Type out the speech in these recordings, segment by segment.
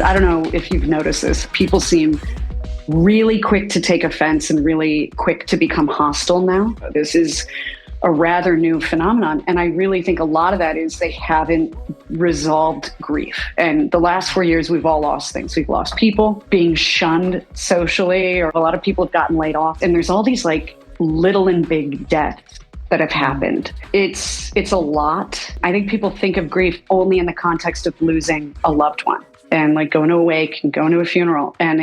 I don't know if you've noticed this. People seem really quick to take offense and really quick to become hostile now. This is a rather new phenomenon. And I really think a lot of that is they haven't resolved grief. And the last 4 years, we've all lost things. We've lost people, being shunned socially, or a lot of people have gotten laid off. And there's all these like little and big deaths that have happened. It's a lot. I think people think of grief only in the context of losing a loved one and like going to a wake and going to a funeral. And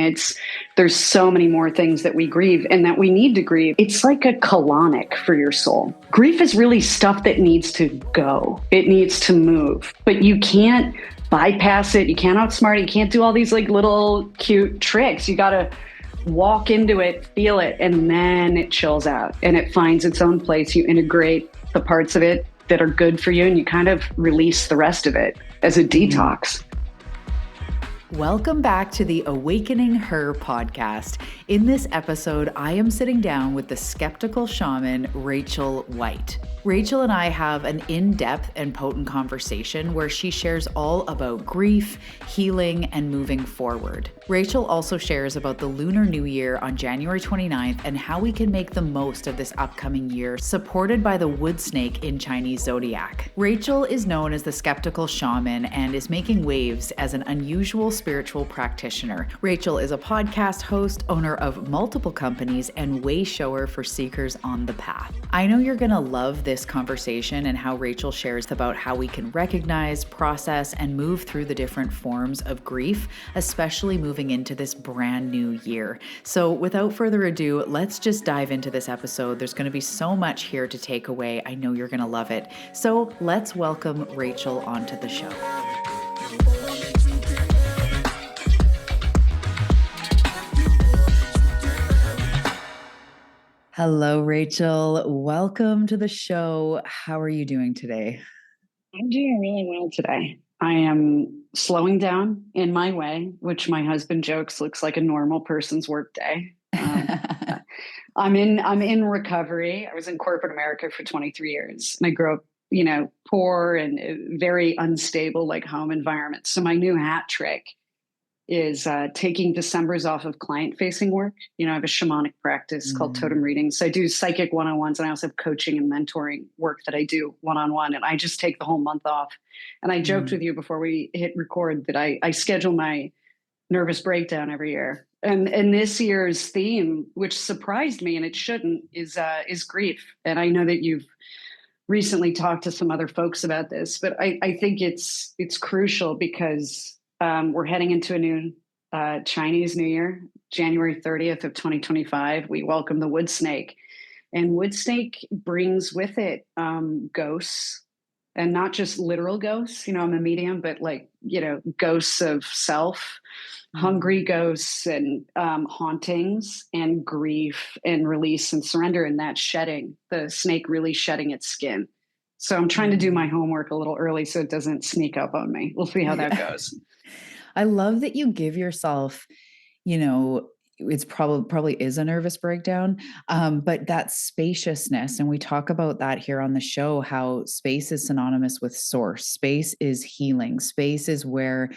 there's so many more things that we grieve and that we need to grieve. It's like a colonic for your soul. Grief is really stuff that needs to go. It needs to move, but you can't bypass it. You can't outsmart it. You can't do all these like little cute tricks. You got to walk into it, feel it, and then it chills out and it finds its own place. You integrate the parts of it that are good for you and you kind of release the rest of it as a detox. Welcome back to the Awakening Her podcast. In this episode, I am sitting down with the skeptical shaman, Rachel White. Rachel and I have an in-depth and potent conversation where she shares all about grief, healing, and moving forward. Rachel also shares about the Lunar New Year on January 29th and how we can make the most of this upcoming year, supported by the wood snake in Chinese Zodiac. Rachel is known as the skeptical shaman and is making waves as an unusual spiritual practitioner. Rachel is a podcast host, owner of multiple companies, and way shower for seekers on the path. I know you're gonna love this conversation and how Rachel shares about how we can recognize, process, and move through the different forms of grief, especially moving into this brand new year. So without further ado, let's just dive into this episode. There's gonna be so much here to take away. I know you're gonna love it. So let's welcome Rachel onto the show. Hello, Rachel. Welcome to the show. How are you doing today? I'm doing really well today. I am slowing down in my way, which my husband jokes looks like a normal person's work day. I'm in recovery. I was in corporate America for 23 years and I grew up, poor and very unstable, like home environment. So my new hat trick is taking Decembers off of client-facing work. I have a shamanic practice called TOTEM Readings. So I do psychic one-on-ones, and I also have coaching and mentoring work that I do one-on-one, and I just take the whole month off. And I joked with you before we hit record that I schedule my nervous breakdown every year. And this year's theme, which surprised me, and it shouldn't, is grief. And I know that you've recently talked to some other folks about this, but I think it's crucial because we're heading into a new Chinese New Year, January 30th of 2025. We welcome the wood snake. And wood snake brings with it ghosts, and not just literal ghosts. I'm a medium, but ghosts of self, hungry ghosts and hauntings and grief and release and surrender. And that shedding, the snake really shedding its skin. So I'm trying to do my homework a little early so it doesn't sneak up on me. We'll see how that goes. I love that you give yourself, it's probably is a nervous breakdown, but that spaciousness. And we talk about that here on the show, how space is synonymous with source. Space is healing. Space is where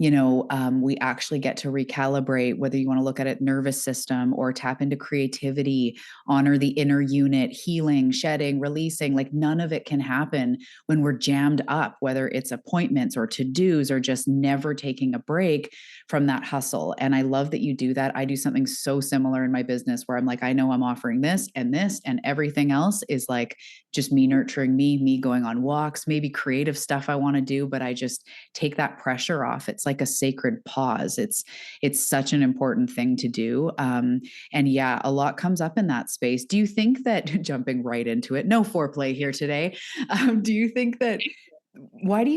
we actually get to recalibrate, whether you want to look at it nervous system or tap into creativity, honor the inner unit, healing, shedding, releasing. Like none of it can happen when we're jammed up, whether it's appointments or to-dos or just never taking a break from that hustle. And I love that you do that. I do something so similar in my business where I'm like, I know I'm offering this, and everything else is like just me nurturing me going on walks, maybe creative stuff I want to do, but I just take that pressure off. It's like a sacred pause. It's such an important thing to do. And yeah, a lot comes up in that space. Do you think that, jumping right into it, no foreplay here today. Why do you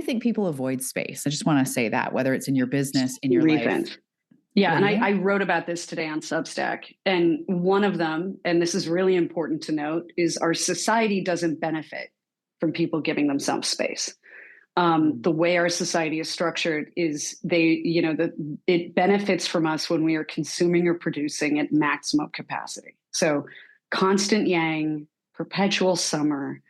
think people avoid space? I just want to say that, whether it's in your business, in your life. Yeah. And I wrote about this today on Substack. And one of them, and this is really important to note, is our society doesn't benefit from people giving themselves space. The way our society is structured is it benefits from us when we are consuming or producing at maximum capacity. So constant yang, perpetual summer,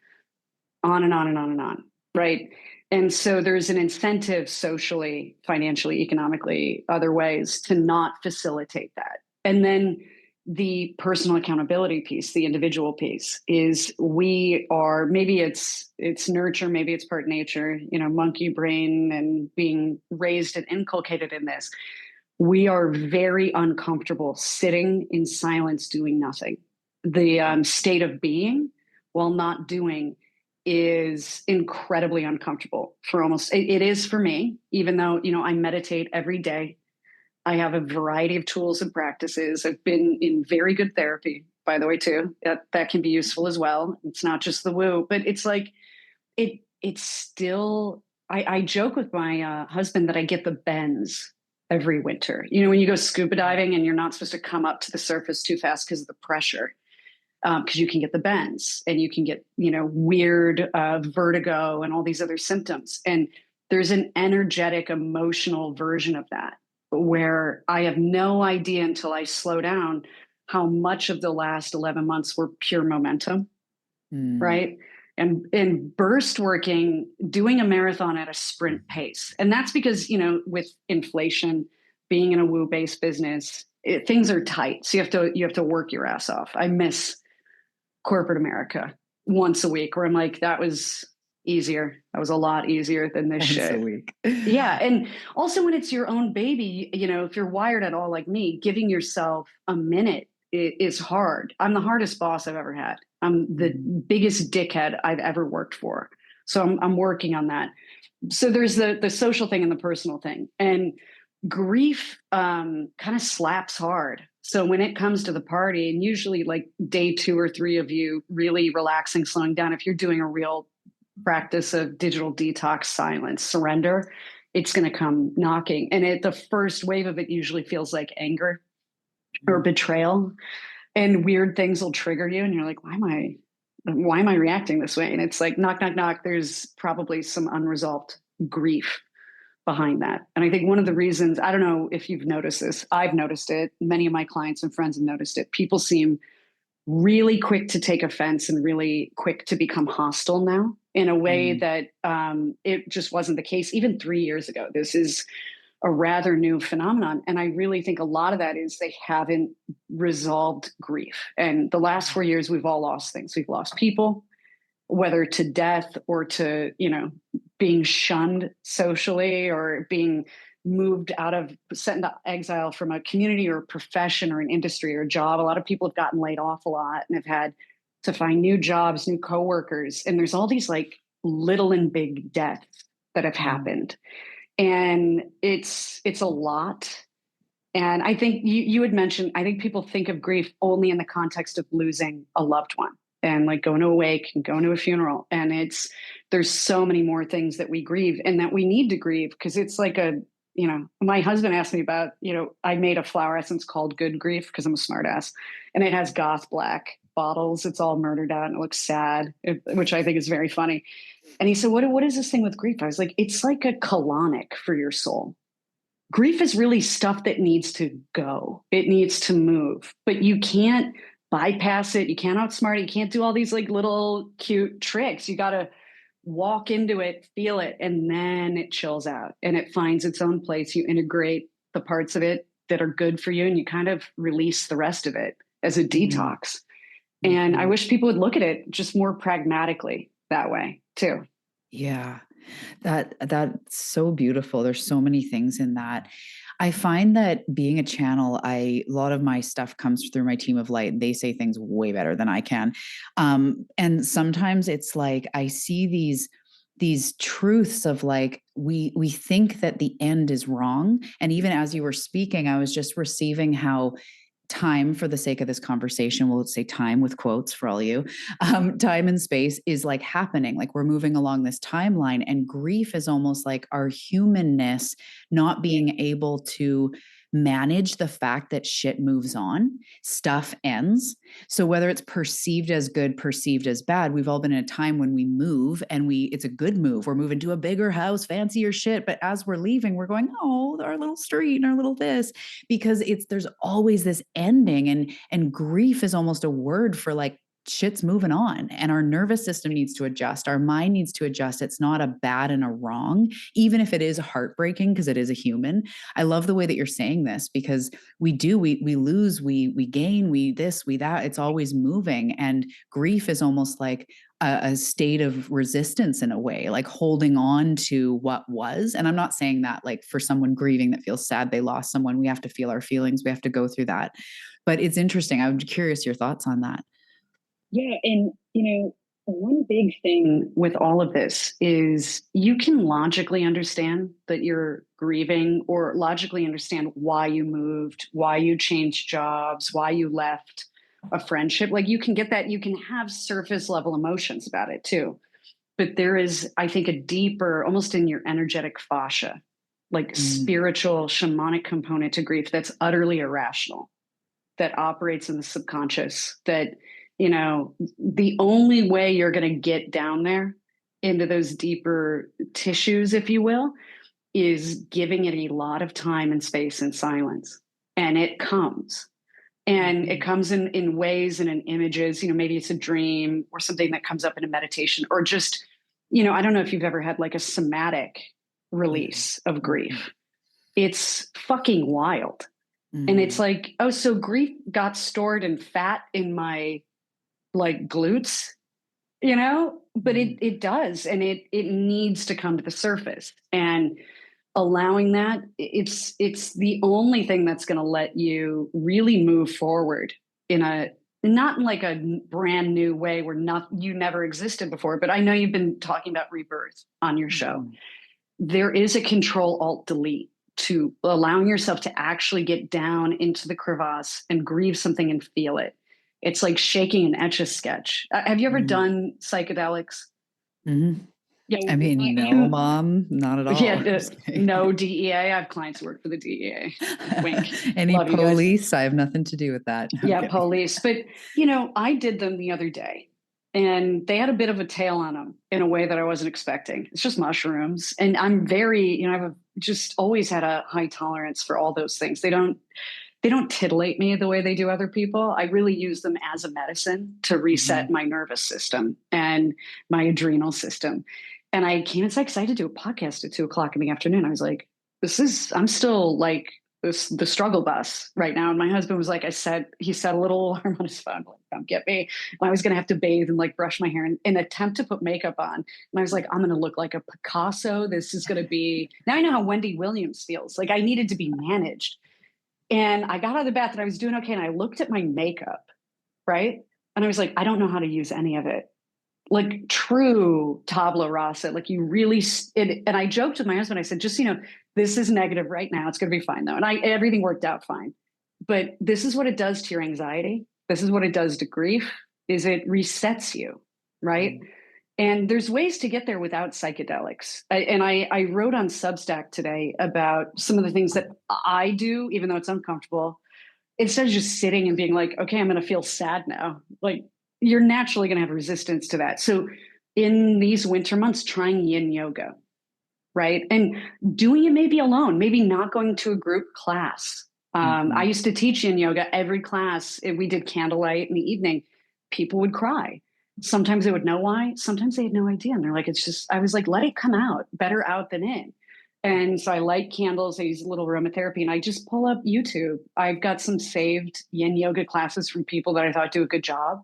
on and on and on and on. right? And so there's an incentive socially, financially, economically, other ways to not facilitate that. And then the personal accountability piece, the individual piece, is we are, maybe it's nurture, maybe it's part nature, monkey brain and being raised and inculcated in this. We are very uncomfortable sitting in silence doing nothing. The state of being while not doing is incredibly uncomfortable for it is for me, even though I meditate every day. I have a variety of tools and practices. I've been in very good therapy, by the way, too. That can be useful as well. It's not just the woo, but it's like it's still, I joke with my husband that I get the bends every winter. When you go scuba diving and you're not supposed to come up to the surface too fast because of the pressure, because you can get the bends and you can get, weird vertigo and all these other symptoms. And there's an energetic, emotional version of that where I have no idea until I slow down how much of the last 11 months were pure momentum, right? And burst working, doing a marathon at a sprint pace. And that's because, with inflation, being in a woo-based business, things are tight. So you have to work your ass off. I miss corporate America once a week where I'm like, that was easier. That was a lot easier than this shit. Once a week. Yeah. And also when it's your own baby, if you're wired at all like me, giving yourself a minute is hard. I'm the hardest boss I've ever had. I'm the biggest dickhead I've ever worked for. So I'm working on that. So there's the social thing and the personal thing. And grief kind of slaps hard. So when it comes to the party, and usually like day 2 or 3 of you really relaxing, slowing down, if you're doing a real practice of digital detox, silence, surrender, it's going to come knocking. And the first wave of it usually feels like anger or betrayal, and weird things will trigger you. And you're like, why am I reacting this way? And it's like, knock, knock, knock. There's probably some unresolved grief behind that. And I think one of the reasons, I don't know if you've noticed this, I've noticed it, many of my clients and friends have noticed it. People seem really quick to take offense and really quick to become hostile now in a way that it just wasn't the case even 3 years ago. This is a rather new phenomenon. And I really think a lot of that is they haven't resolved grief. And the last 4 years, we've all lost things. We've lost people, whether to death or to, being shunned socially or being moved sent into exile from a community or a profession or an industry or a job. A lot of people have gotten laid off a lot and have had to find new jobs, new coworkers. And there's all these like little and big deaths that have happened. And it's a lot. And I think you had mentioned, I think people think of grief only in the context of losing a loved one and like going to a wake and going to a funeral. And there's so many more things that we grieve and that we need to grieve, because it's like my husband asked me about, I made a flower essence called Good Grief because I'm a smart ass, and it has goth black bottles. It's all murdered out and it looks sad, which I think is very funny. And he said, what is this thing with grief? I was like, it's like a colonic for your soul. Grief is really stuff that needs to go. It needs to move, but you can't bypass it. You can't outsmart it. You can't do all these like little cute tricks. You got to walk into it, feel it, and then it chills out and it finds its own place. You integrate the parts of it that are good for you and you kind of release the rest of it as a detox. And I wish people would look at it just more pragmatically that way too. Yeah, that's so beautiful. There's so many things in that. I find that being a channel, a lot of my stuff comes through my team of light, and they say things way better than I can. And sometimes it's like I see these truths of like we think that the end is wrong. And even as you were speaking, I was just receiving how time, for the sake of this conversation, we'll say time with quotes for all you, time and space is like happening. Like we're moving along this timeline, and grief is almost like our humanness not being able to manage the fact that shit moves on, stuff ends. So whether it's perceived as good, perceived as bad, we've all been in a time when we move and it's a good move. We're moving to a bigger house, fancier shit. But as we're leaving, we're going, oh, our little street and our little this, because there's always this ending, and grief is almost a word for like shit's moving on and our nervous system needs to adjust. Our mind needs to adjust. It's not a bad and a wrong, even if it is heartbreaking because it is a human. I love the way that you're saying this because we lose, we gain, we this, we that. It's always moving. And grief is almost like a state of resistance in a way, like holding on to what was. And I'm not saying that like for someone grieving that feels sad they lost someone, we have to feel our feelings. We have to go through that. But it's interesting. I'm curious your thoughts on that. Yeah. And, one big thing with all of this is you can logically understand that you're grieving or logically understand why you moved, why you changed jobs, why you left a friendship. Like you can get that. You can have surface level emotions about it too. But there is, I think, a deeper, almost in your energetic fascia, like spiritual shamanic component to grief that's utterly irrational, that operates in the subconscious, that the only way you're going to get down there into those deeper tissues, if you will, is giving it a lot of time and space and silence. And it comes. And it comes in ways and in images, maybe it's a dream or something that comes up in a meditation or just, I don't know if you've ever had like a somatic release of grief. It's fucking wild. And it's like, oh, so grief got stored in fat in my like glutes, but it does. And it needs to come to the surface, and allowing that, it's the only thing that's going to let you really move forward not in like a brand new way where you never existed before. But I know you've been talking about rebirth on your show. There is a Control Alt Delete to allowing yourself to actually get down into the crevasse and grieve something and feel it. It's like shaking an Etch-a-Sketch. Have you ever done psychedelics? Yeah, I mean, no, Mom, not at all. Yeah, no DEA. I have clients who work for the DEA. Wink. Any police? I have nothing to do with that. Yeah, police. But, I did them the other day, and they had a bit of a tail on them in a way that I wasn't expecting. It's just mushrooms. And I'm very, I've just always had a high tolerance for all those things. They don't titillate me the way they do other people. I really use them as a medicine to reset my nervous system and my adrenal system. And I came inside because I had to do a podcast at 2:00 in the afternoon. I was like, I'm still like the struggle bus right now. And my husband was like, he set a little alarm on his phone, like, come get me. And I was going to have to bathe and like brush my hair and attempt to put makeup on. And I was like, I'm going to look like a Picasso. This is going to be, now I know how Wendy Williams feels. Like I needed to be managed. And I got out of the bath and I was doing okay. And I looked at my makeup, right? And I was like, I don't know how to use any of it. Like true tabula rasa, like you really, and I joked with my husband, I said, just, this is negative right now. It's going to be fine though. And everything worked out fine. But this is what it does to your anxiety. This is what it does to grief, is it resets you, right? And there's ways to get there without psychedelics. I wrote on Substack today about some of the things that I do, even though it's uncomfortable, instead of just sitting and being like, okay, I'm going to feel sad now. Like you're naturally going to have resistance to that. So in these winter months, trying yin yoga, right? And doing it maybe alone, maybe not going to a group class. I used to teach yin yoga every class. We did candlelight in the evening. People would cry. Sometimes they would know why. Sometimes they had no idea. And they're like, I was like, let it come out, better out than in. And so I light candles. I use a little aromatherapy and I just pull up YouTube. I've got some saved yin yoga classes from people that I thought do a good job.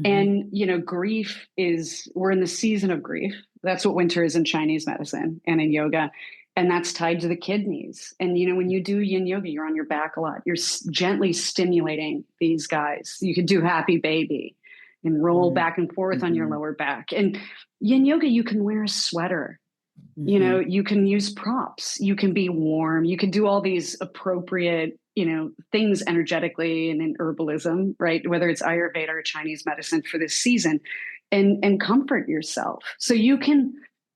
And, grief we're in the season of grief. That's what winter is in Chinese medicine and in yoga. And that's tied to the kidneys. And, when you do yin yoga, you're on your back a lot. You're gently stimulating these guys. You could do happy baby and roll back and forth on your lower back. And yin yoga, you can wear a sweater. You can use props. You can be warm. You can do all these appropriate, things energetically and in herbalism, right? Whether it's Ayurveda or Chinese medicine for this season, and comfort yourself. So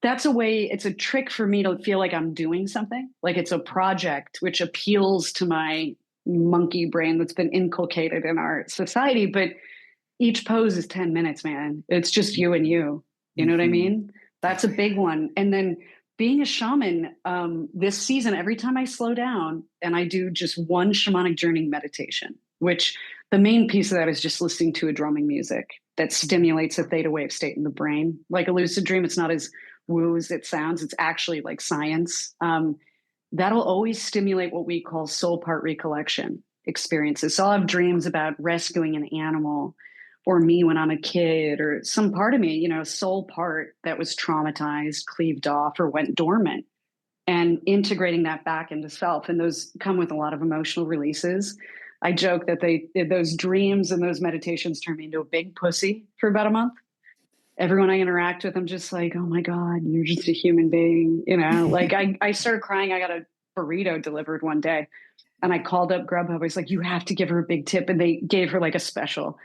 that's a way, it's a trick for me to feel like I'm doing something, like it's a project which appeals to my monkey brain that's been inculcated in our society. But each pose is 10 minutes, man. It's just you and you. You know what I mean? That's a big one. And then being a shaman, this season, every time I slow down and I do just one shamanic journey meditation, which the main piece of that is just listening to a drumming music. that stimulates a theta wave state in the brain. Like a lucid dream, it's not as woo as it sounds. It's actually like science. That'll always stimulate what we call soul part recollection experiences. So I'll have dreams about rescuing an animal, or me when I'm a kid, or some part of me, you know, soul part that was traumatized, cleaved off, or went dormant, and integrating that back into self. And those come with a lot of emotional releases. I joke that those dreams and those meditations turn me into a big pussy for about a month. Everyone I interact with, I'm just like, oh my God, you're just a human being. You know, like I started crying. I got a burrito delivered one day, and I called up Grubhub. I was like, you have to give her a big tip. And they gave her like a special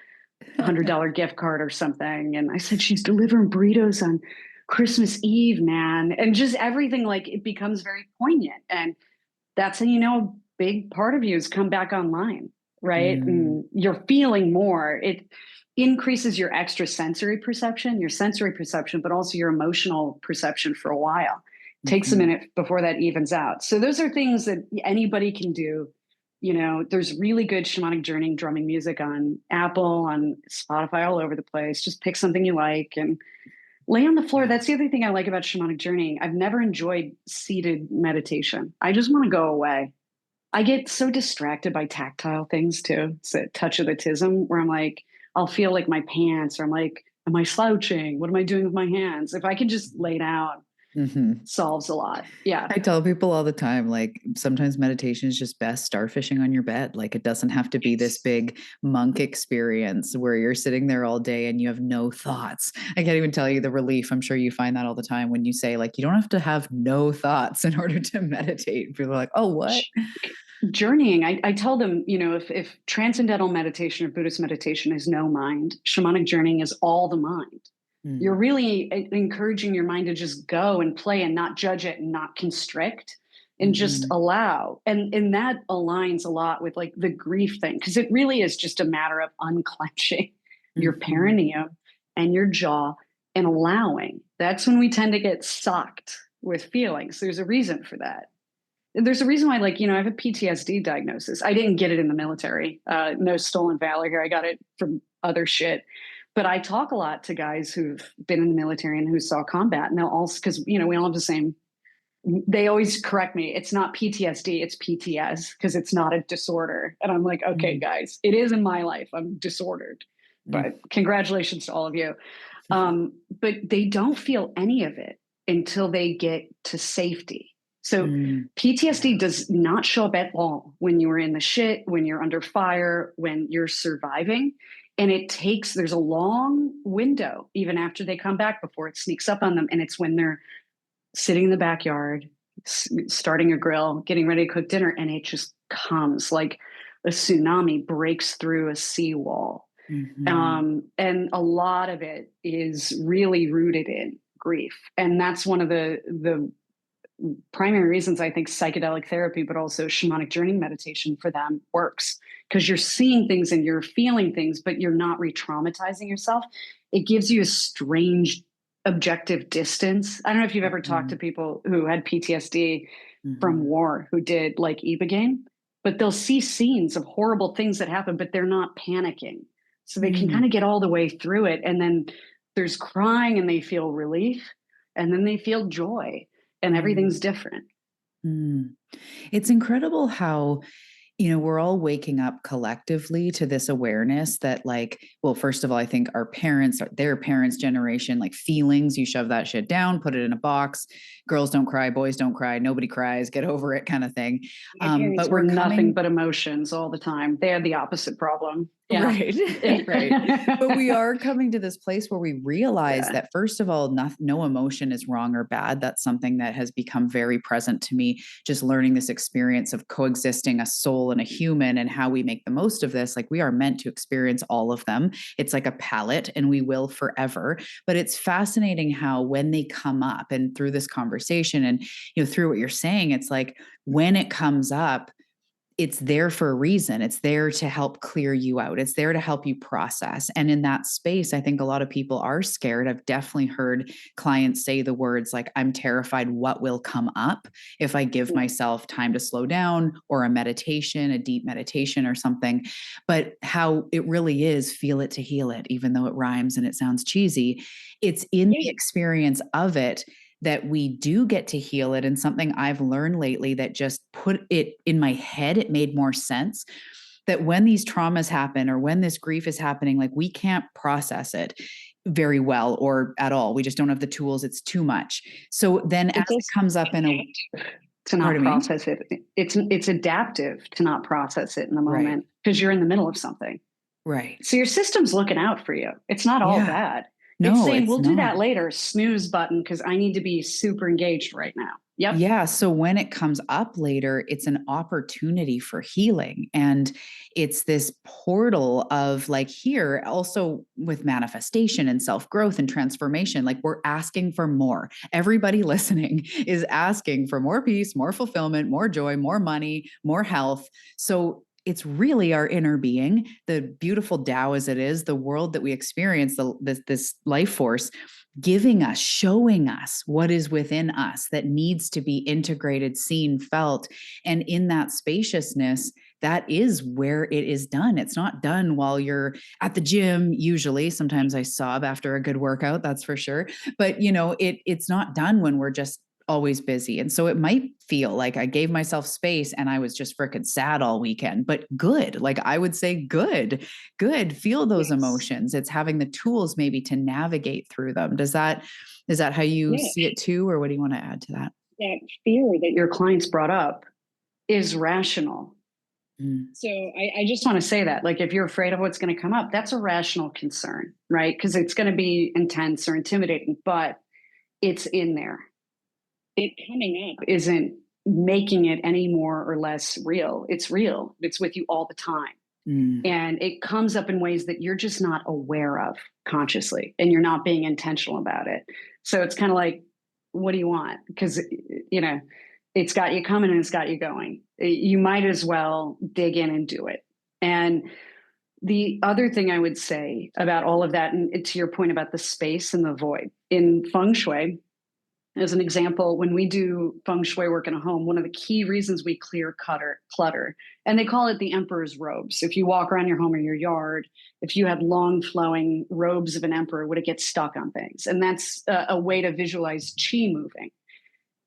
$100 gift card or something. And I said, she's delivering burritos on Christmas Eve, man. And just everything, like, it becomes very poignant. And that's how, you know, a big part of you has come back online, right? And you're feeling more. It increases your extrasensory perception, your sensory perception, but also your emotional perception for a while. Takes a minute before that evens out. So those are things that anybody can do. You know, there's really good shamanic journeying drumming music on Apple, on Spotify, all over the place. Just pick something you like and lay on the floor. That's the other thing I like about shamanic journeying. I've never enjoyed seated meditation. I just want to go away. I get so distracted by tactile things too. It's a touch of the tism where I'm like, I'll feel like my pants, or I'm like, am I slouching? What am I doing with my hands? If I could just lay down, solves a lot. Yeah. I tell people all the time, like, sometimes meditation is just best starfishing on your bed. Like, it doesn't have to be this big monk experience where you're sitting there all day and you have no thoughts. I can't even tell you the relief. I'm sure you find that all the time when you say, like, you don't have to have no thoughts in order to meditate. People are like, oh, what? Journeying, I tell them, you know, if transcendental meditation or Buddhist meditation is no mind, shamanic journeying is all the mind. You're really encouraging your mind to just go and play and not judge it and not constrict and just allow. And that aligns a lot with like the grief thing, because it really is just a matter of unclenching your perineum and your jaw and allowing. That's when we tend to get socked with feelings. There's a reason for that. There's a reason why, like, you know, I have a PTSD diagnosis. I didn't get it in the military. No stolen valor here. I got it from other shit. But I talk a lot to guys who've been in the military and who saw combat, and they'll also, because, you know, we all have the same, they always correct me. It's not PTSD, it's PTS, because it's not a disorder. And I'm like, okay, guys, it is in my life. I'm disordered, but congratulations to all of you. But they don't feel any of it until they get to safety. So PTSD does not show up at all when you are in the shit, when you're under fire, when you're surviving. And there's a long window, even after they come back, before it sneaks up on them. And it's when they're sitting in the backyard, starting a grill, getting ready to cook dinner. And it just comes like a tsunami breaks through a seawall. And a lot of it is really rooted in grief. And that's one of the primary reasons I think psychedelic therapy, but also shamanic journey meditation for them works, because you're seeing things and you're feeling things, but you're not re-traumatizing yourself. It gives you a strange objective distance. I don't know if you've ever talked to people who had PTSD from war, who did like Ibogaine, but they'll see scenes of horrible things that happen, but they're not panicking. So they can kind of get all the way through it. And then there's crying and they feel relief, and then they feel joy. And everything's different. It's incredible how, you know, we're all waking up collectively to this awareness that, like, well, first of all, I think our parents, their parents' generation, like, feelings, you shove that shit down, put it in a box. Girls don't cry, boys don't cry, nobody cries, get over it, kind of thing. But we're nothing but emotions all the time. They had the opposite problem. Yeah. Right. Right. But we are coming to this place where we realize that, first of all, no emotion is wrong or bad. That's something that has become very present to me, just learning this experience of coexisting a soul and a human and how we make the most of this. Like, we are meant to experience all of them. It's like a palette, and we will forever. But it's fascinating how, when they come up, and through this conversation and, you know, through what you're saying, it's like when it comes up, it's there for a reason. It's there to help clear you out. It's there to help you process. And in that space, I think a lot of people are scared. I've definitely heard clients say the words like, I'm terrified what will come up if I give myself time to slow down, or a meditation, a deep meditation or something. But how it really is feel it to heal it, even though it rhymes and it sounds cheesy. It's in the experience of it that we do get to heal it. And something I've learned lately that just put it in my head, it made more sense, that when these traumas happen or when this grief is happening, like we can't process it very well or at all. We just don't have the tools. It's too much. So then as it comes up in a to not process it, it's adaptive to not process it in the moment because you're in the middle of something. Right. So your system's looking out for you. It's not all bad. No, it's saying we'll do that later, snooze button, because I need to be super engaged right now. Yep. Yeah. So when it comes up later, it's an opportunity for healing. And it's this portal of like here, also with manifestation and self-growth and transformation, like we're asking for more. Everybody listening is asking for more peace, more fulfillment, more joy, more money, more health. So it's really our inner being, the beautiful Tao as it is, the world that we experience, this life force, giving us, showing us what is within us that needs to be integrated, seen, felt. And in that spaciousness, that is where it is done. It's not done while you're at the gym. Usually, sometimes I sob after a good workout, that's for sure. But it's not done when we're just always busy. And so it might feel like I gave myself space and I was just freaking sad all weekend, but good. Like I would say good, feel those emotions. It's having the tools maybe to navigate through them. Is that how you see it too? Or what do you want to add to that? That fear that your clients brought up is rational. So I just want to say that, like, if you're afraid of what's going to come up, that's a rational concern, right? Because it's going to be intense or intimidating, but it's in there. It coming up isn't making it any more or less real. It's real. It's with you all the time. And it comes up in ways that you're just not aware of consciously, and you're not being intentional about it. So it's kind of like, what do you want? Because, it's got you coming and it's got you going. You might as well dig in and do it. And the other thing I would say about all of that, and to your point about the space and the void, in feng shui, as an example, when we do feng shui work in a home, one of the key reasons we clear clutter, and they call it the emperor's robes. If you walk around your home or your yard, if you have long flowing robes of an emperor, would it get stuck on things? And that's a way to visualize chi moving.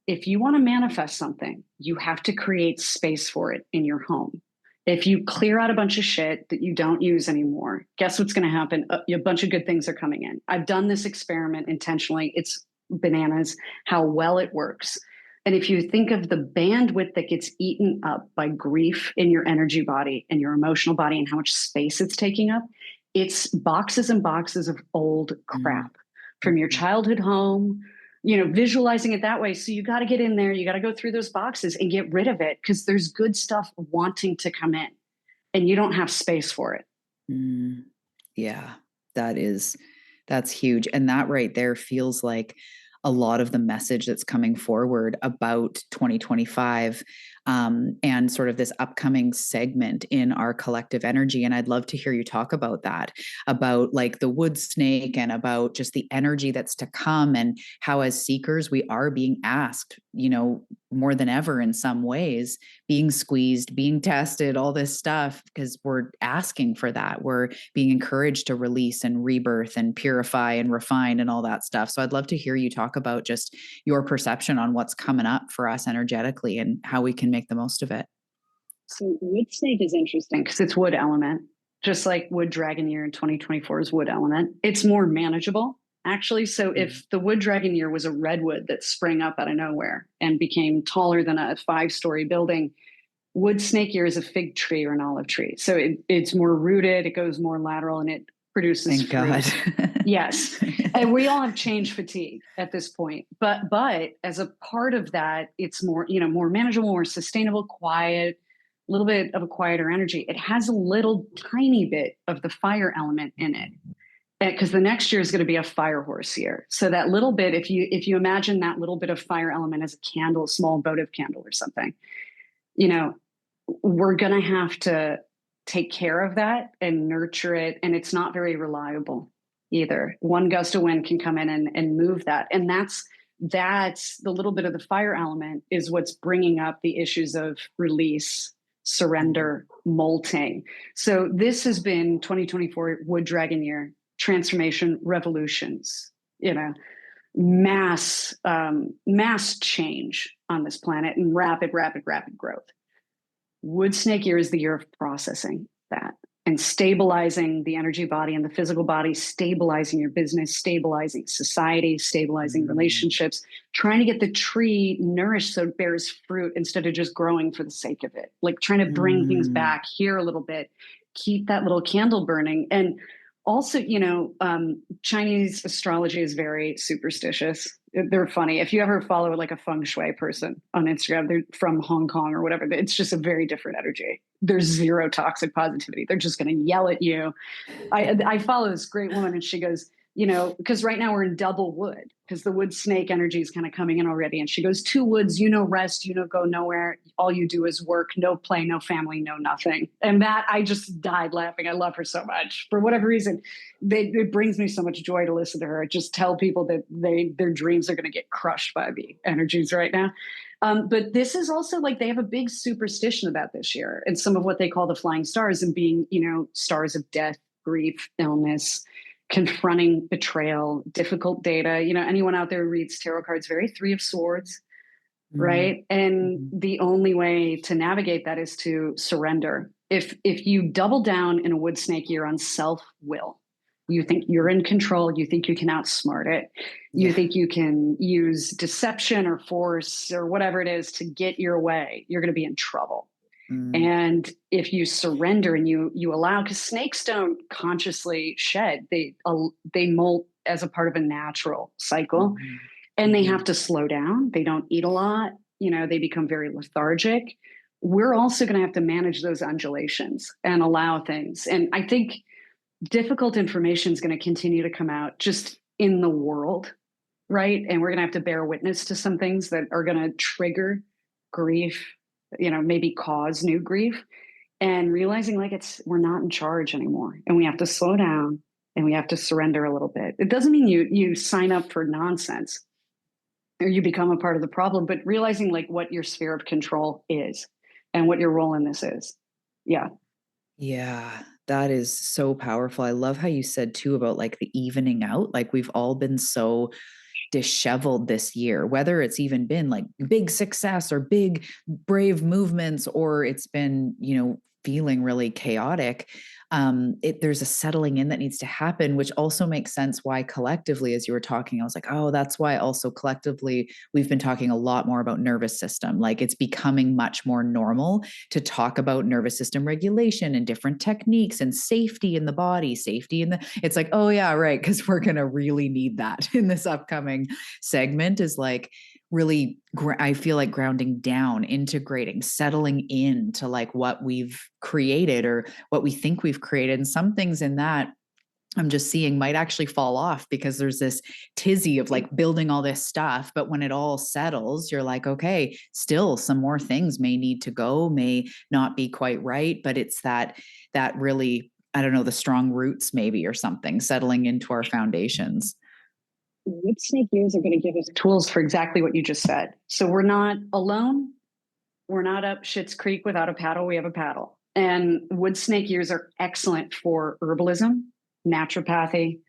If you want to manifest something, you have to create space for it in your home. If you clear out a bunch of shit that you don't use anymore, guess what's going to happen? A bunch of good things are coming in. I've done this experiment intentionally. It's bananas how well it works. And if you think of the bandwidth that gets eaten up by grief in your energy body and your emotional body and how much space it's taking up, it's boxes and boxes of old crap from your childhood home, visualizing it that way. So you got to get in there, you got to go through those boxes and get rid of it, because there's good stuff wanting to come in and you don't have space for it. Yeah, that's huge. And that right there feels like a lot of the message that's coming forward about 2025 and sort of this upcoming segment in our collective energy. And I'd love to hear you talk about that, about like the wood snake and about just the energy that's to come, and how as seekers, we are being asked, more than ever in some ways, being squeezed, being tested, all this stuff, because we're asking for that. We're being encouraged to release and rebirth and purify and refine and all that stuff. So I'd love to hear you talk about just your perception on what's coming up for us energetically and how we can make the most of it. So wood snake is interesting because it's wood element, just like wood dragon year in 2024 is wood element. It's more manageable, actually. So if the wood dragon year was a redwood that sprang up out of nowhere and became taller than a 5-story building, wood snake year is a fig tree or an olive tree. So it's more rooted, it goes more lateral, and it produces fruit. Thank God. Yes. And we all have change fatigue at this point. But as a part of that, it's more, more manageable, more sustainable, quiet, a little bit of a quieter energy. It has a little tiny bit of the fire element in it, because the next year is going to be a fire horse year. So that little bit, if you imagine that little bit of fire element as a candle, a small votive candle or something, we're going to have to take care of that and nurture it. And it's not very reliable either. One gust of wind can come in and move that. And that's the little bit of the fire element is what's bringing up the issues of release, surrender, molting. So this has been 2024 Wood Dragon year, transformation, revolutions, mass change on this planet and rapid growth. Wood snake year is the year of processing that and stabilizing the energy body and the physical body, stabilizing your business, stabilizing society, stabilizing relationships, trying to get the tree nourished so it bears fruit instead of just growing for the sake of it. Like trying to bring things back here a little bit, keep that little candle burning. And also, Chinese astrology is very superstitious. They're funny. If you ever follow like a feng shui person on Instagram, they're from Hong Kong or whatever. It's just a very different energy. There's zero toxic positivity. They're just going to yell at you. I follow this great woman and she goes, because right now we're in double wood because the wood snake energy is kind of coming in already. And she goes, 2 woods, rest, go nowhere. All you do is work, no play, no family, no nothing. And that I just died laughing. I love her so much. For whatever reason, it brings me so much joy to listen to her. I just tell people that their dreams are going to get crushed by the energies right now. But this is also like they have a big superstition about this year and some of what they call the flying stars and being, stars of death, grief, illness, confronting betrayal, difficult data. Anyone out there who reads tarot cards, very 3 of Swords, right? And the only way to navigate that is to surrender. If you double down in a wood snake year on self-will, you think you're in control, you think you can outsmart it, you think you can use deception or force or whatever it is to get your way, you're going to be in trouble. And if you surrender and you allow, because snakes don't consciously shed, they molt as a part of a natural cycle, and they have to slow down. They don't eat a lot. They become very lethargic. We're also going to have to manage those undulations and allow things. And I think difficult information is going to continue to come out just in the world, right? And we're going to have to bear witness to some things that are going to trigger grief, maybe cause new grief, and realizing like we're not in charge anymore and we have to slow down and we have to surrender a little bit. It doesn't mean you sign up for nonsense or you become a part of the problem, but realizing like what your sphere of control is and what your role in this is. Yeah. Yeah, that is so powerful. I love how you said too about like the evening out. Like we've all been so disheveled this year, whether it's even been like big success or big brave movements, or it's been, feeling really chaotic. There's a settling in that needs to happen, which also makes sense why collectively, as you were talking, I was like, oh, that's why also collectively we've been talking a lot more about nervous system. Like it's becoming much more normal to talk about nervous system regulation and different techniques and safety in the body, it's like, oh yeah, right. Because we're going to really need that in this upcoming segment is like, really, I feel like grounding down, integrating, settling into like what we've created or what we think we've created. And some things in that I'm just seeing might actually fall off because there's this tizzy of like building all this stuff. But when it all settles, you're like, okay, still some more things may need to go, may not be quite right. But it's that really, I don't know, the strong roots maybe or something settling into our foundations. Wood snake years are going to give us tools for exactly what you just said. So we're not alone. We're not up Schitt's Creek without a paddle. We have a paddle. And wood snake years are excellent for herbalism, naturopathy,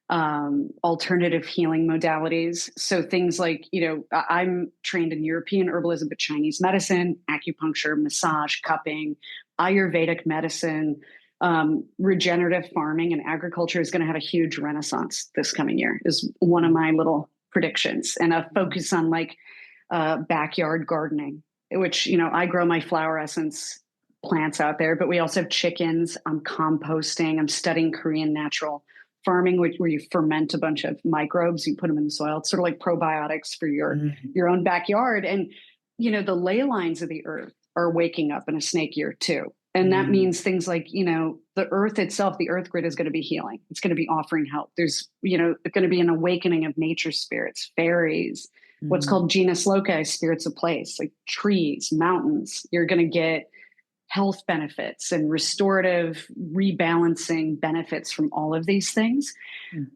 alternative healing modalities. So things like, I'm trained in European herbalism, but Chinese medicine, acupuncture, massage, cupping, Ayurvedic medicine, regenerative farming and agriculture is going to have a huge renaissance this coming year is one of my little predictions, and a focus on like backyard gardening, which, I grow my flower essence plants out there, but we also have chickens. I'm composting. I'm studying Korean natural farming, where you ferment a bunch of microbes, you put them in the soil. It's sort of like probiotics for your own backyard. And, the ley lines of the earth are waking up in a snake year too. And that means things like, the earth itself, the earth grid is going to be healing. It's going to be offering help. There's, going to be an awakening of nature spirits, fairies, what's called genus loci, spirits of place, like trees, mountains. You're going to get health benefits and restorative rebalancing benefits from all of these things.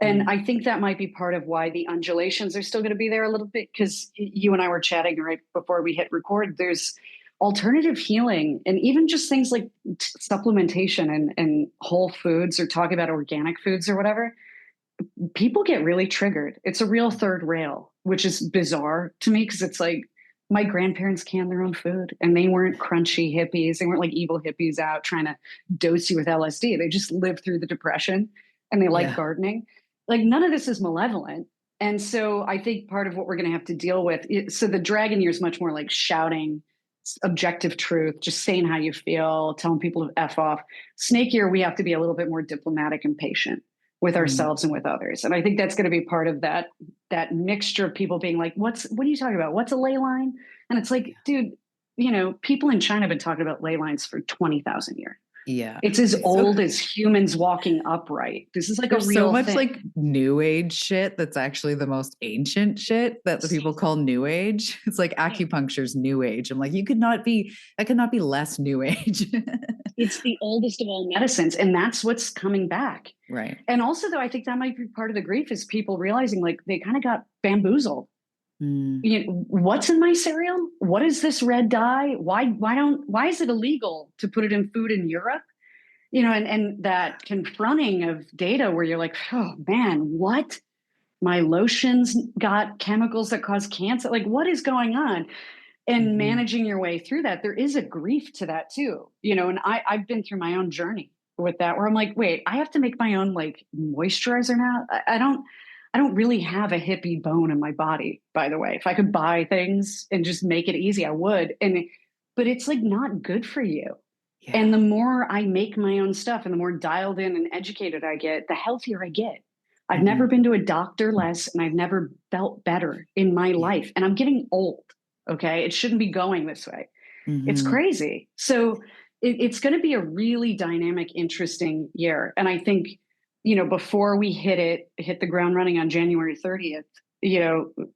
And I think that might be part of why the undulations are still going to be there a little bit, because you and I were chatting right before we hit record. There's alternative healing and even just things like supplementation and whole foods, or talk about organic foods or whatever. People get really triggered. It's a real third rail, which is bizarre to me, because it's like my grandparents canned their own food and they weren't crunchy hippies. They weren't like evil hippies out trying to dose you with LSD. They just lived through the Depression and they like gardening. Like none of this is malevolent. And so I think part of what we're going to have to deal with, so the dragon year is much more like shouting objective truth, just saying how you feel, telling people to F off. Snake year, we have to be a little bit more diplomatic and patient with ourselves and with others. And I think that's going to be part of that mixture of people being like, what are you talking about? What's a ley line? And it's like, dude, people in China have been talking about ley lines for 20,000 years. Yeah. It's as old as humans walking upright. This is like a real so much thing. Like new age shit that's actually the most ancient shit that the people call new age. It's like acupuncture's new age. I'm like, that could not be less new age. It's the oldest of all medicines, and that's what's coming back. Right. And also, though, I think that might be part of the grief, is people realizing like they kind of got bamboozled. What's in my cereal? What is this red dye? Why is it illegal to put it in food in Europe? And that confronting of data where you're like, oh man, what? My lotions got chemicals that cause cancer. Like, what is going on? And managing your way through that, there is a grief to that too. And I've been through my own journey with that, where I'm like, wait, I have to make my own like moisturizer now. I don't really have a hippie bone in my body, by the way. If I could buy things and just make it easy, I would. But it's like not good for you. Yeah. And the more I make my own stuff and the more dialed in and educated I get, the healthier I get. I've never been to a doctor less, and I've never felt better in my life. And I'm getting old. Okay. It shouldn't be going this way. It's crazy. So it's going to be a really dynamic, interesting year. And I think, before we hit the ground running on January 30th,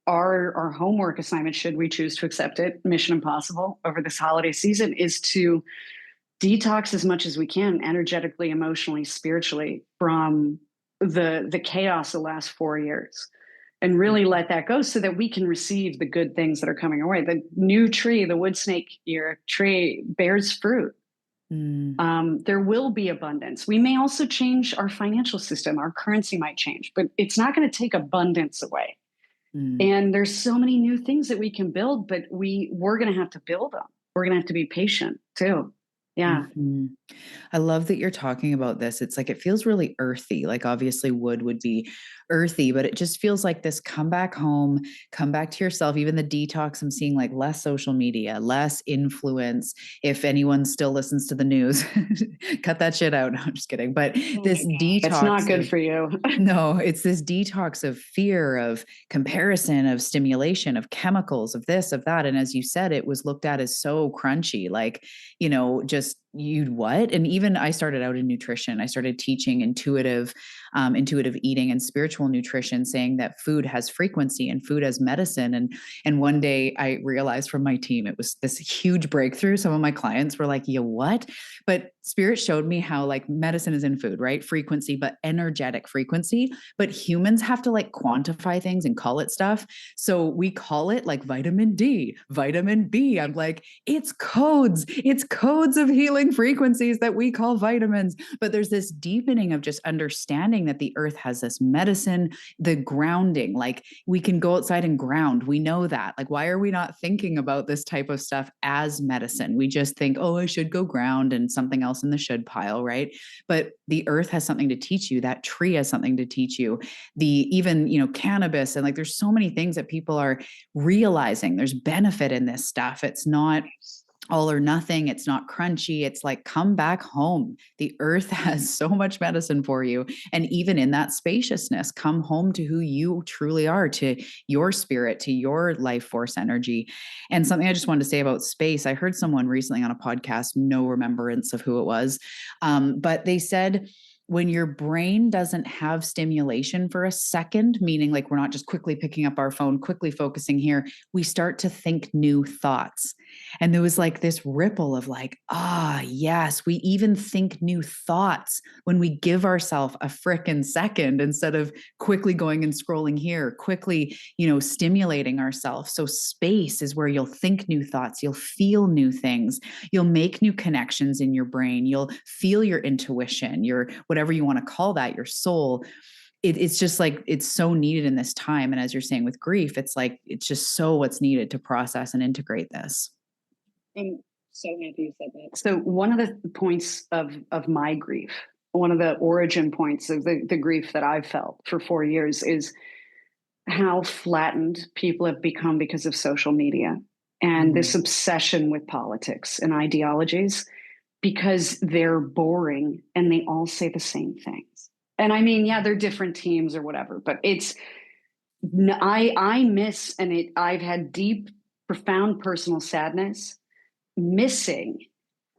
our homework assignment, should we choose to accept it, mission impossible over this holiday season, is to detox as much as we can, energetically, emotionally, spiritually, from the chaos of the last 4 years, and really let that go so that we can receive the good things that are coming our way. The new tree, the wood snake year tree, bears fruit. There will be abundance. We may also change our financial system. Our currency might change, but it's not going to take abundance away. And there's so many new things that we can build, but we're going to have to build them. We're going to have to be patient too. Yeah. I love that you're talking about this. It's like, it feels really earthy. Like obviously wood would be earthy, but it just feels like this come back home, come back to yourself. Even the detox, I'm seeing like less social media, less influence. If anyone still listens to the news, cut that shit out. No, I'm just kidding. But this detox, it's not good for you. No, it's this detox of fear, of comparison, of stimulation, of chemicals, of this, of that. And as you said, it was looked at as so crunchy, like, just you'd what? And even I started out in nutrition. I started teaching intuitive eating and spiritual nutrition, saying that food has frequency and food has medicine. And one day I realized from my team, it was this huge breakthrough. Some of my clients were like, yeah, what? But spirit showed me how like medicine is in food, right? Frequency, but energetic frequency. But humans have to like quantify things and call it stuff. So we call it like vitamin D, vitamin B. I'm like, it's codes of healing frequencies that we call vitamins. But there's this deepening of just understanding that the earth has this medicine, the grounding, like we can go outside and ground. We know that. Like, why are we not thinking about this type of stuff as medicine? We just think, oh, I should go ground, and something else in the should pile, right? But the earth has something to teach you. That tree has something to teach you. Even cannabis, and like there's so many things that people are realizing there's benefit in this stuff. It's not all or nothing. It's not crunchy. It's like, come back home. The earth has so much medicine for you. And even in that spaciousness, come home to who you truly are, to your spirit, to your life force energy. And something I just wanted to say about space, I heard someone recently on a podcast, no remembrance of who it was, but they said, when your brain doesn't have stimulation for a second, meaning like we're not just quickly picking up our phone, quickly focusing here, we start to think new thoughts. And there was like this ripple of like, yes, we even think new thoughts when we give ourselves a frickin' second instead of quickly going and scrolling here, quickly, stimulating ourselves. So space is where you'll think new thoughts, you'll feel new things, you'll make new connections in your brain, you'll feel your intuition, your whatever you want to call that, your soul. It's just like, it's so needed in this time. And as you're saying with grief, it's like, it's just so what's needed to process and integrate this. I'm so happy you said that. So one of the points of my grief, one of the origin points of the grief that I've felt for 4 years is how flattened people have become because of social media and this obsession with politics and ideologies, because they're boring and they all say the same things. And I mean, yeah, they're different teams or whatever, but I miss, and I've had deep, profound personal sadness missing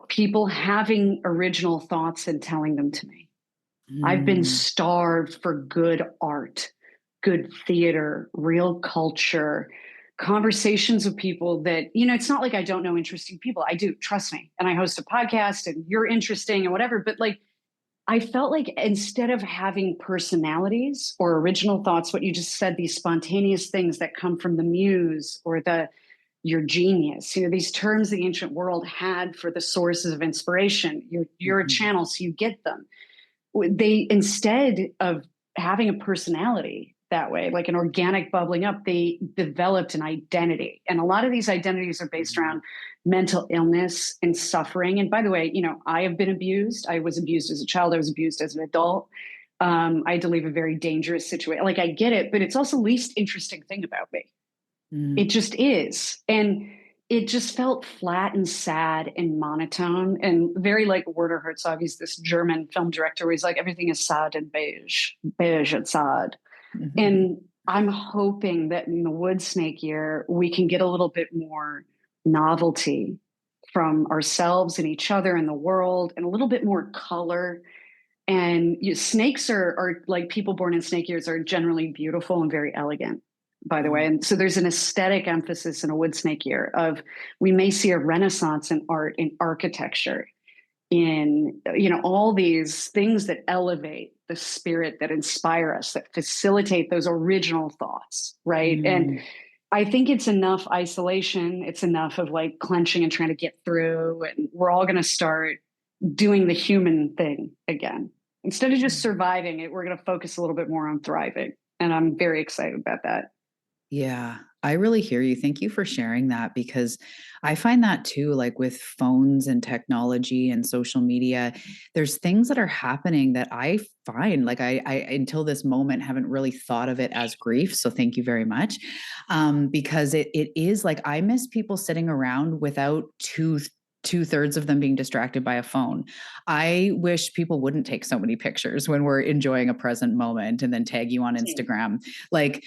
people having original thoughts and telling them to me. I've been starved for good art, good theater, real culture, conversations with people that, it's not like I don't know interesting people. I do, trust me. And I host a podcast and you're interesting and whatever. But like, I felt like instead of having personalities or original thoughts, what you just said, these spontaneous things that come from the muse or your genius, these terms the ancient world had for the sources of inspiration. You're a channel, so you get them. They, instead of having a personality that way, like an organic bubbling up, they developed an identity. And a lot of these identities are based around mental illness and suffering. And by the way, I have been abused. I was abused as a child. I was abused as an adult. I had to leave a very dangerous situation. Like, I get it, but it's also the least interesting thing about me. It just is. And it just felt flat and sad and monotone and very like Werner Herzog. He's this German film director where he's like, everything is sad and beige and sad. And I'm hoping that in the wood snake year, we can get a little bit more novelty from ourselves and each other and the world, and a little bit more color. And snakes are like, people born in snake years are generally beautiful and very elegant, by the way. And so there's an aesthetic emphasis in a wood snake year of, we may see a renaissance in art, in architecture, in, all these things that elevate the spirit, that inspire us, that facilitate those original thoughts. Right. And I think it's enough isolation. It's enough of like clenching and trying to get through. And we're all going to start doing the human thing again. Instead of just surviving it, we're going to focus a little bit more on thriving. And I'm very excited about that. Yeah, I really hear you. Thank you for sharing that, because I find that too, like with phones and technology and social media, there's things that are happening that I find like I until this moment haven't really thought of it as grief. So thank you very much. Because it is like, I miss people sitting around without two-thirds of them being distracted by a phone. I wish people wouldn't take so many pictures when we're enjoying a present moment and then tag you on Instagram. Like,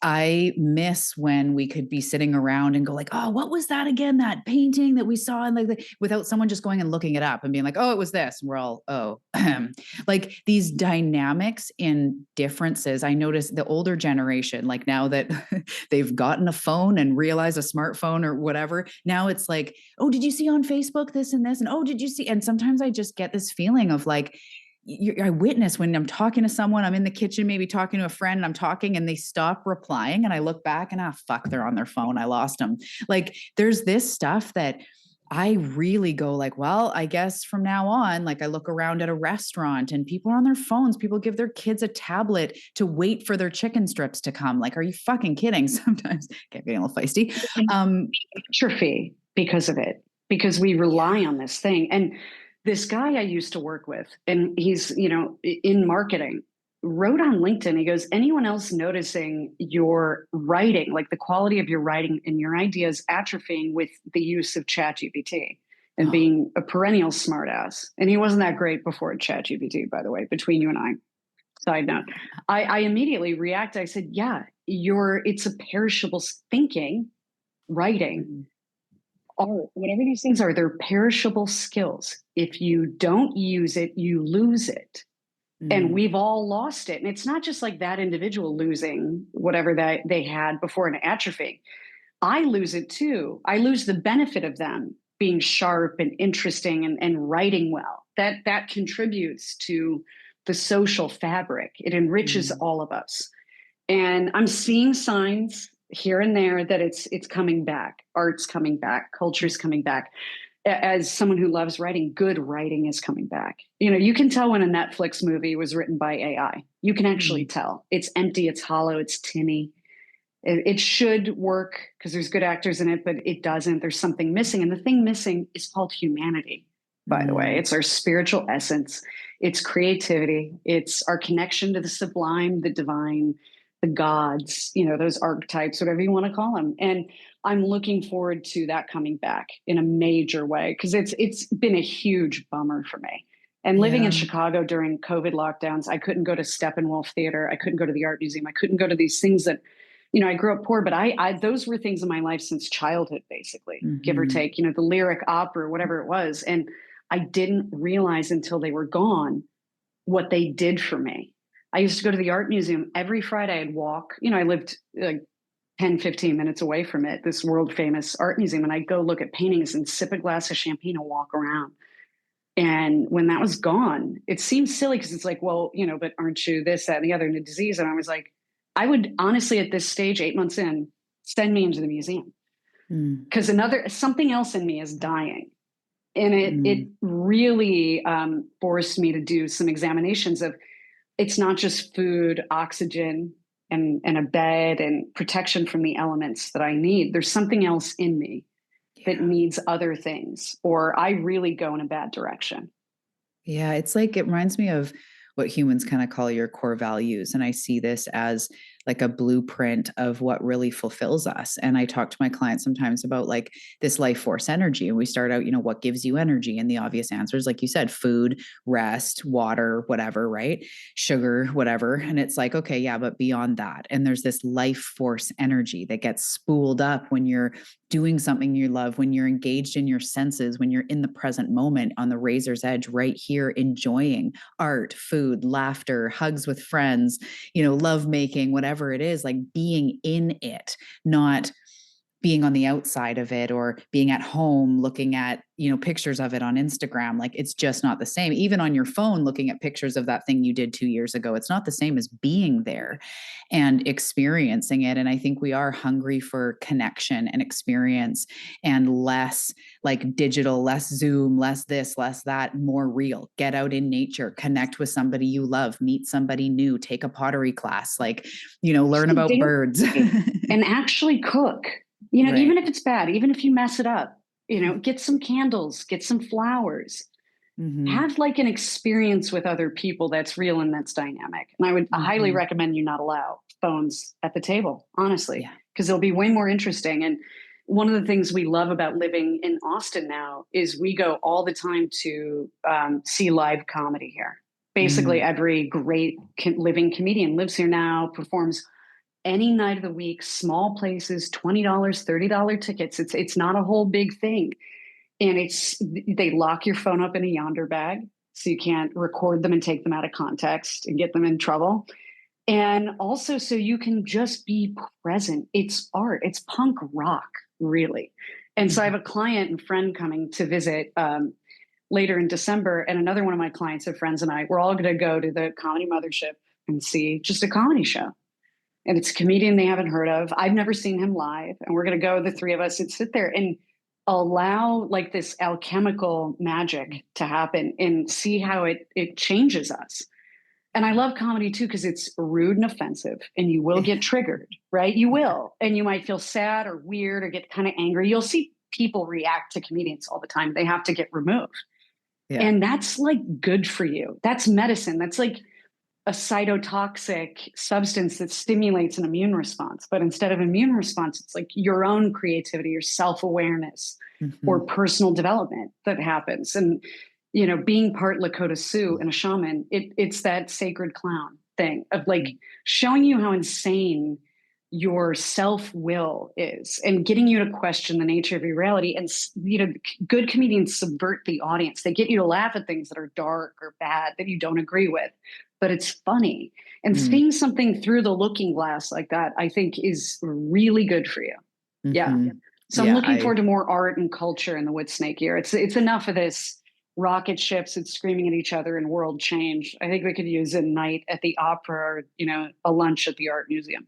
I miss when we could be sitting around and go like, oh, what was that again? That painting that we saw, and like without someone just going and looking it up and being like, oh, it was this. And we're all, oh, like these dynamics in differences. I notice the older generation, like now that they've gotten a phone and realize a smartphone or whatever, now it's like, oh, did you see on Facebook this and this? And oh, did you see? And sometimes I just get this feeling of like, I witness when I'm talking to someone, I'm in the kitchen, maybe talking to a friend, and I'm talking and they stop replying and I look back and fuck, they're on their phone. I lost them. Like there's this stuff that I really go like, well, I guess from now on, like I look around at a restaurant and people are on their phones. People give their kids a tablet to wait for their chicken strips to come. Like, are you fucking kidding? Sometimes get getting a little feisty. Atrophy because of it, because we rely on this thing. And this guy I used to work with, and he's, in marketing, wrote on LinkedIn, he goes, anyone else noticing your writing, like the quality of your writing and your ideas atrophying with the use of ChatGPT and being a perennial smartass? And he wasn't that great before ChatGPT, by the way, between you and I. Side note. I immediately react. I said, yeah, it's a perishable thinking, writing, art, whatever these things are, they're perishable skills. If you don't use it, you lose it. And we've all lost it. And it's not just like that individual losing whatever that they had before an atrophy. I lose it too. I lose the benefit of them being sharp and interesting and writing well. That contributes to the social fabric. It enriches all of us. And I'm seeing signs here and there that it's coming back. Art's coming back. Culture's coming back. As someone who loves writing, good writing is coming back. You know, you can tell when a Netflix movie was written by AI. You can actually tell. It's empty, it's hollow, it's tinny. It should work because there's good actors in it, but it doesn't. There's something missing. And the thing missing is called humanity, by the way. It's our spiritual essence. It's creativity. It's our connection to the sublime, the divine, the gods, you know, those archetypes, whatever you want to call them. And I'm looking forward to that coming back in a major way because it's been a huge bummer for me. And living in Chicago during COVID lockdowns, I couldn't go to Steppenwolf Theater. I couldn't go to the art museum. I couldn't go to these things that, you know, I grew up poor, but I those were things in my life since childhood, basically, give or take, you know, the lyric opera, whatever it was. And I didn't realize until they were gone what they did for me. I used to go to the art museum every Friday. I'd walk, you know, I lived like 10, 15 minutes away from it, this world famous art museum. And I'd go look at paintings and sip a glass of champagne and walk around. And when that was gone, it seems silly because it's like, well, you know, but aren't you this, that, and the other, and a disease? And I was like, I would honestly at this stage, 8 months in, send me into the museum because something else in me is dying. And it really forced me to do some examinations of, it's not just food, oxygen, and a bed and protection from the elements that I need. There's something else in me that needs other things, or I really go in a bad direction. Yeah, it's like, it reminds me of what humans kind of call your core values. And I see this as like a blueprint of what really fulfills us. And I talk to my clients sometimes about like this life force energy. And we start out, you know, what gives you energy? And the obvious answers, like you said, food, rest, water, whatever, right? Sugar, whatever. And it's like, okay, yeah, but beyond that. And there's this life force energy that gets spooled up when you're doing something you love, when you're engaged in your senses, when you're in the present moment on the razor's edge, right here, enjoying art, food, laughter, hugs with friends, you know, love making, whatever it is, like being in it, not being on the outside of it or being at home looking at, you know, pictures of it on Instagram. Like it's just not the same. Even on your phone, looking at pictures of that thing you did 2 years ago, it's not the same as being there and experiencing it. And I think we are hungry for connection and experience and less like digital, less Zoom, less this, less that, more real. Get out in nature, connect with somebody you love, meet somebody new, take a pottery class, like, you know, learn about birds. And actually cook. You know, even if it's bad, even if you mess it up, you know, get some candles, get some flowers, have like an experience with other people that's real and that's dynamic. And I would highly recommend you not allow phones at the table, honestly, because it'll be way more interesting. And one of the things we love about living in Austin now is we go all the time to see live comedy here. Basically, every great living comedian lives here now, performs any night of the week, small places, $20, $30 tickets. It's not a whole big thing. And they lock your phone up in a yonder bag so you can't record them and take them out of context and get them in trouble. And also so you can just be present. It's art. It's punk rock, really. And so I have a client and friend coming to visit later in December. And another one of my clients and friends and I, we're all going to go to the Comedy Mothership and see just a comedy show. And it's a comedian they haven't heard of. I've never seen him live. And we're going to go, the three of us, and sit there and allow like this alchemical magic to happen and see how it changes us. And I love comedy too, because it's rude and offensive and you will get triggered, right? You will. And you might feel sad or weird or get kind of angry. You'll see people react to comedians all the time. They have to get removed. And that's like good for you. That's medicine. That's like a cytotoxic substance that stimulates an immune response. But instead of immune response, it's like your own creativity, your self-awareness or personal development that happens. And, you know, being part Lakota Sioux and a shaman, it's that sacred clown thing of like showing you how insane your self-will is and getting you to question the nature of your reality. And, you know, good comedians subvert the audience. They get you to laugh at things that are dark or bad that you don't agree with. but it's funny. And Mm. seeing something through the looking glass like that, I think is really good for you. Yeah. Mm-hmm. So I'm looking forward to more art and culture in the wood snake year. It's enough of this rocket ships and screaming at each other and world change. I think we could use a night at the opera or, a lunch at the art museum.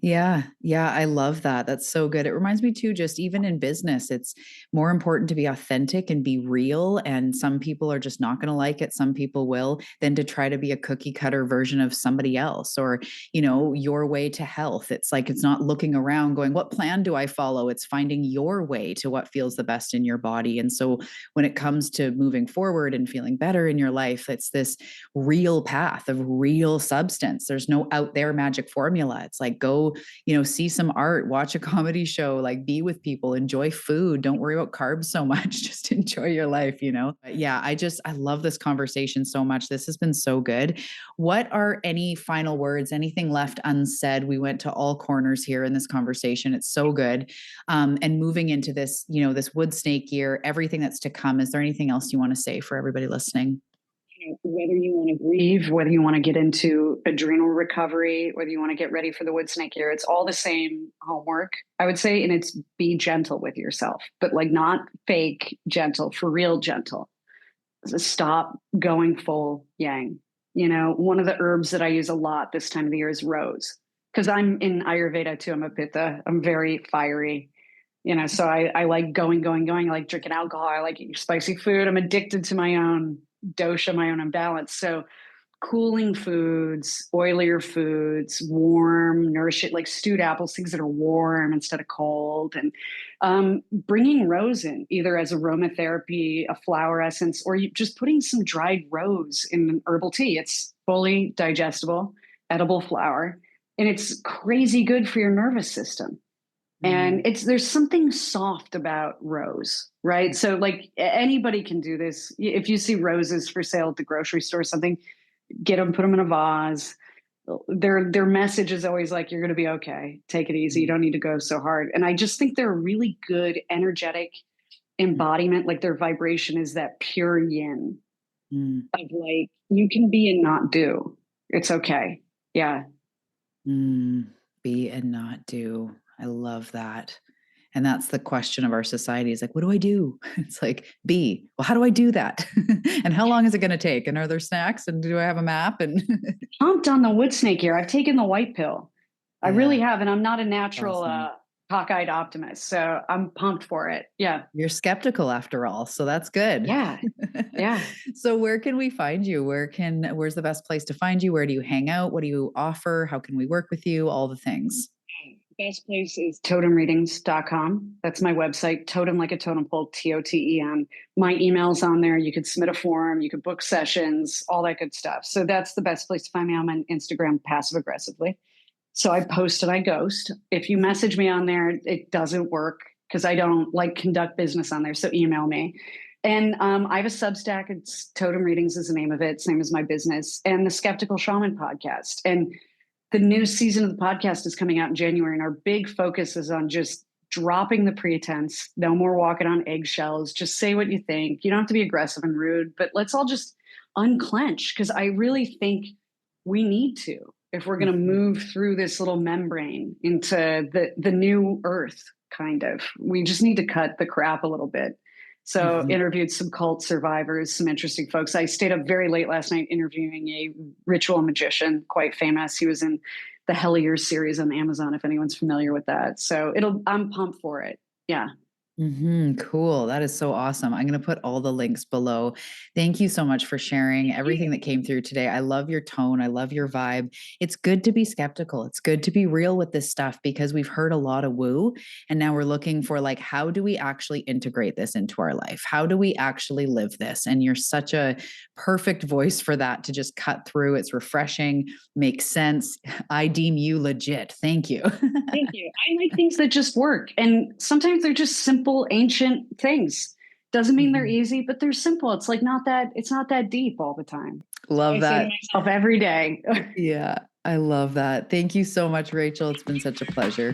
Yeah. Yeah. I love that. That's so good. It reminds me too, just even in business, it's more important to be authentic and be real. And some people are just not going to like it. Some people will, than to try to be a cookie cutter version of somebody else or, your way to health. It's like, it's not looking around going, what plan do I follow? It's finding your way to what feels the best in your body. And so when it comes to moving forward and feeling better in your life, it's this real path of real substance. There's no out there magic formula. It's like, go, see some art, watch a comedy show, like be with people, enjoy food. Don't worry about carbs so much. Just enjoy your life, But yeah, I love this conversation so much. This has been so good. What are any final words, anything left unsaid? We went to all corners here in this conversation. It's so good. And moving into this, this wood snake year, everything that's to come, is there anything else you want to say for everybody listening? Whether you want to grieve, whether you want to get into adrenal recovery, whether you want to get ready for the wood snake year, it's all the same homework, I would say. And it's be gentle with yourself, but like not fake gentle, for real gentle. Stop going full yang. One of the herbs that I use a lot this time of the year is rose, because I'm in Ayurveda too. I'm a pitta. I'm very fiery. So I like going. I like drinking alcohol. I like eating spicy food. I'm addicted to my own dosha, my own imbalance. So cooling foods, oilier foods, warm, nourishing, like stewed apples, things that are warm instead of cold, and bringing rose in either as aromatherapy, a flower essence, or just putting some dried rose in an herbal tea. It's fully digestible, edible flower, and it's crazy good for your nervous system. And there's something soft about rose, right? So like anybody can do this. If you see roses for sale at the grocery store, something, get them, put them in a vase. Their message is always like, you're going to be okay. Take it easy. You don't need to go so hard. And I just think they're a really good energetic embodiment. Like their vibration is that pure yin of like, you can be and not do. It's okay. Yeah. Be and not do. I love that. And that's the question of our society is like, what do I do? It's like, be. Well, how do I do that? And how long is it going to take? And are there snacks? And do I have a map? And pumped on the wood snake here. I've taken the white pill. I really have. And I'm not a natural cockeyed optimist. So I'm pumped for it. Yeah. You're skeptical after all. So that's good. Yeah. Yeah. So where can we find you? Where's the best place to find you? Where do you hang out? What do you offer? How can we work with you? All the things. Best place is TOTEMReadings.com. That's my website. Totem like a totem pole, TOTEM. My email's on there. You could submit a form. You could book sessions, all that good stuff. So that's the best place to find me. I'm on Instagram passive aggressively. So I post and I ghost. If you message me on there, it doesn't work because I don't like conduct business on there. So email me. And I have a Substack. It's TOTEM Readings is the name of it. Same as my business. And the Skeptical Shaman podcast. And the new season of the podcast is coming out in January, and our big focus is on just dropping the pretense. No more walking on eggshells. Just say what you think. You don't have to be aggressive and rude, but let's all just unclench, because I really think we need to, if we're going to move through this little membrane into the new earth, kind of. We just need to cut the crap a little bit. So interviewed some cult survivors, some interesting folks. I stayed up very late last night interviewing a ritual magician, quite famous. He was in the Hellier series on Amazon, if anyone's familiar with that. So I'm pumped for it. Yeah. Cool. That is so awesome. I'm going to put all the links below. Thank you so much for sharing everything that came through today. I love your tone. I love your vibe. It's good to be skeptical. It's good to be real with this stuff because we've heard a lot of woo. And now we're looking for like, how do we actually integrate this into our life? How do we actually live this? And you're such a perfect voice for that to just cut through. It's refreshing, makes sense. I deem you legit. Thank you. Thank you. I like things that just work. And sometimes they're just simple, ancient things. Doesn't mean they're easy, but they're simple. It's like it's not that deep all the time. Love that. I say to myself every day. Yeah, I love that. Thank you so much, Rachel. It's been such a pleasure.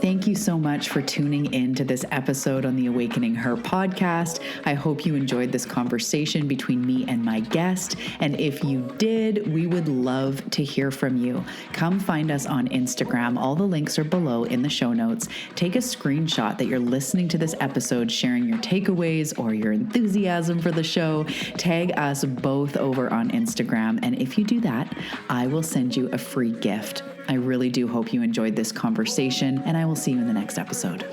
Thank you so much for tuning in to this episode on the Awakening Her podcast. I hope you enjoyed this conversation between me and my guest. And if you did, we would love to hear from you. Come find us on Instagram. All the links are below in the show notes. Take a screenshot that you're listening to this episode, sharing your takeaways or your enthusiasm for the show. Tag us both over on Instagram. And if you do that, I will send you a free gift. I really do hope you enjoyed this conversation, and I will see you in the next episode.